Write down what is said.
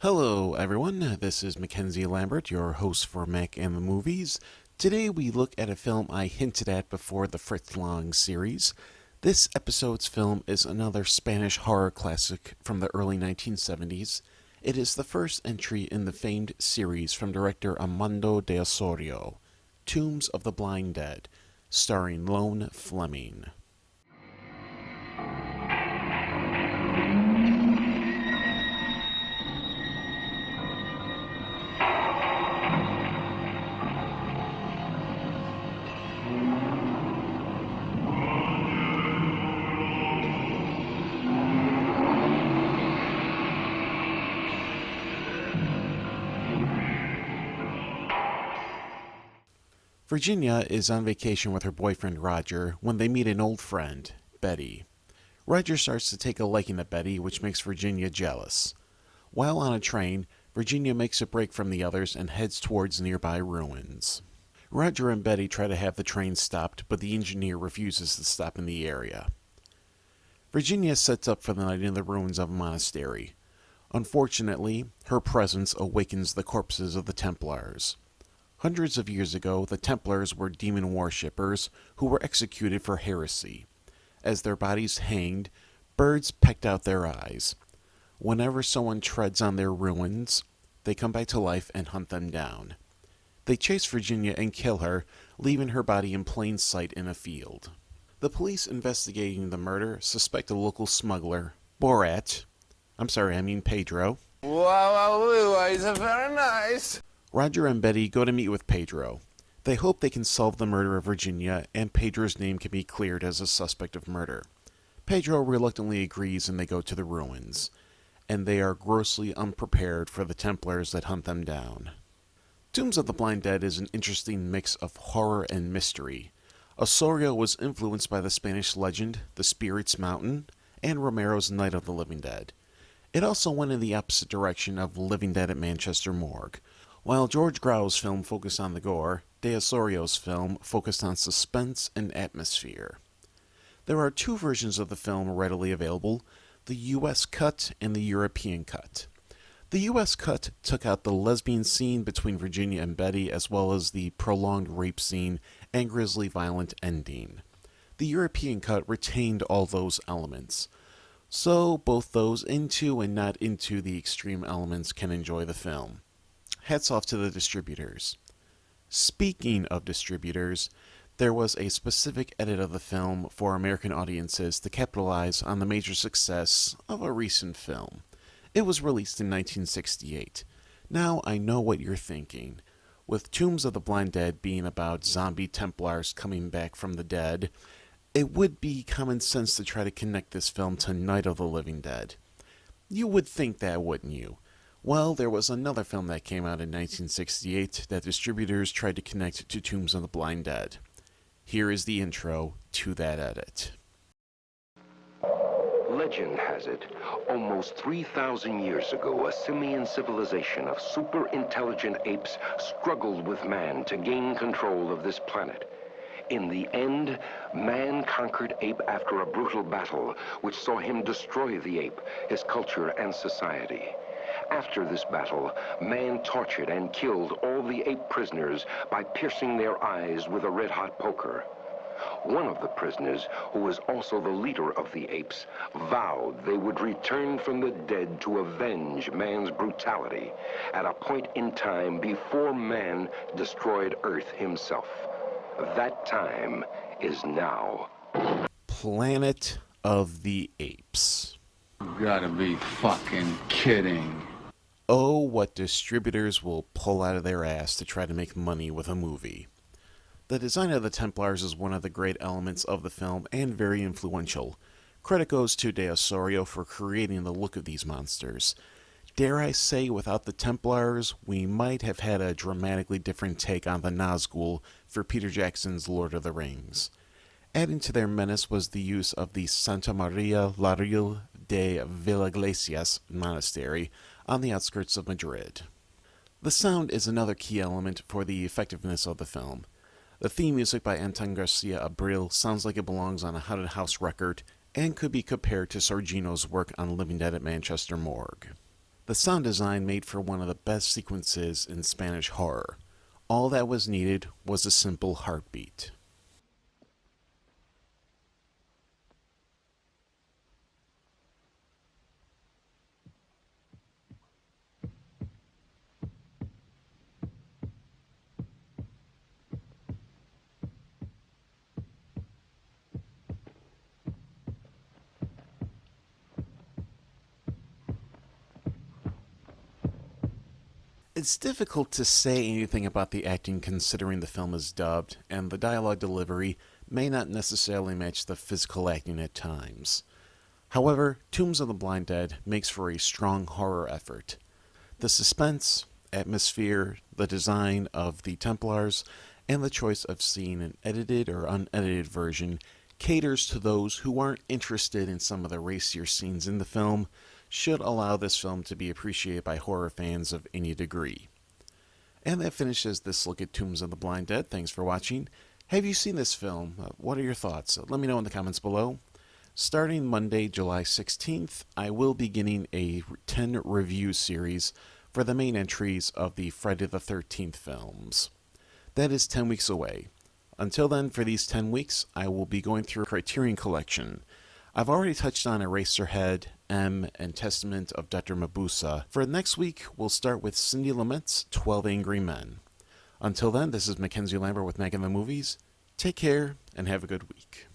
Hello, everyone. This is Mackenzie Lambert, your host for Mack and the Movies. Today we look at a film I hinted at before the Fritz Lang series. This episode's film is another Spanish horror classic from the early 1970s. It is the first entry in the famed series from director Armando de Osorio, Tombs of the Blind Dead, starring Lone Fleming. Virginia is on vacation with her boyfriend Roger when they meet an old friend, Betty. Roger starts to take a liking to Betty, which makes Virginia jealous. While on a train, Virginia makes a break from the others and heads towards nearby ruins. Roger and Betty try to have the train stopped, but the engineer refuses to stop in the area. Virginia sets up for the night in the ruins of a monastery. Unfortunately, her presence awakens the corpses of the Templars. Hundreds of years ago, the Templars were demon worshippers who were executed for heresy. As their bodies hanged, birds pecked out their eyes. Whenever someone treads on their ruins, they come back to life and hunt them down. They chase Virginia and kill her, leaving her body in plain sight in a field. The police investigating the murder suspect a local smuggler, Pedro. Wow, it's very nice. Roger and Betty go to meet with Pedro. They hope they can solve the murder of Virginia, and Pedro's name can be cleared as a suspect of murder. Pedro reluctantly agrees and they go to the ruins, and they are grossly unprepared for the Templars that hunt them down. Tombs of the Blind Dead is an interesting mix of horror and mystery. Osorio was influenced by the Spanish legend, The Spirit's Mountain, and Romero's Night of the Living Dead. It also went in the opposite direction of Living Dead at Manchester Morgue. While George Grau's film focused on the gore, De Osorio's film focused on suspense and atmosphere. There are two versions of the film readily available, the US cut and the European cut. The US cut took out the lesbian scene between Virginia and Betty as well as the prolonged rape scene and grisly violent ending. The European cut retained all those elements. So both those into and not into the extreme elements can enjoy the film. Hats off to the distributors. Speaking of distributors, there was a specific edit of the film for American audiences to capitalize on the major success of a recent film. It was released in 1968. Now I know what you're thinking. With Tombs of the Blind Dead being about zombie Templars coming back from the dead, it would be common sense to try to connect this film to Night of the Living Dead. You would think that, wouldn't you? Well, there was another film that came out in 1968 that distributors tried to connect to Tombs of the Blind Dead. Here is the intro to that edit. Legend has it, almost 3,000 years ago, a simian civilization of super-intelligent apes struggled with man to gain control of this planet. In the end, man conquered ape after a brutal battle, which saw him destroy the ape, his culture and society. After this battle, man tortured and killed all the ape prisoners by piercing their eyes with a red-hot poker. One of the prisoners, who was also the leader of the apes, vowed they would return from the dead to avenge man's brutality at a point in time before man destroyed Earth himself. That time is now. Planet of the Apes. You gotta be fucking kidding. Oh, what distributors will pull out of their ass to try to make money with a movie. The design of the Templars is one of the great elements of the film and very influential. Credit goes to De Osorio for creating the look of these monsters. Dare I say, without the Templars, we might have had a dramatically different take on the Nazgul for Peter Jackson's Lord of the Rings. Adding to their menace was the use of the Santa Maria la Real de Villaglesias monastery on the outskirts of Madrid. The sound is another key element for the effectiveness of the film. The theme music by Anton Garcia Abril sounds like it belongs on a Haunted House record and could be compared to Sorgino's work on Living Dead at Manchester Morgue. The sound design made for one of the best sequences in Spanish horror. All that was needed was a simple heartbeat. It's difficult to say anything about the acting considering the film is dubbed, and the dialogue delivery may not necessarily match the physical acting at times. However, Tombs of the Blind Dead makes for a strong horror effort. The suspense, atmosphere, the design of the Templars, and the choice of seeing an edited or unedited version caters to those who aren't interested in some of the racier scenes in the film, should allow this film to be appreciated by horror fans of any degree. And that finishes this look at Tombs of the Blind Dead. Thanks for watching. Have you seen this film? What are your thoughts? Let me know in the comments below. Starting Monday, July 16th, I will be beginning a 10 review series for the main entries of the Friday the 13th films. That is 10 weeks away. Until then, for these 10 weeks, I will be going through a Criterion collection. I've already touched on Eraserhead, M, and Testament of Dr. Mabusa. For next week, we'll start with Cindy Lumet's 12 Angry Men. Until then, this is Mackenzie Lambert with Mack in the Movies. Take care, and have a good week.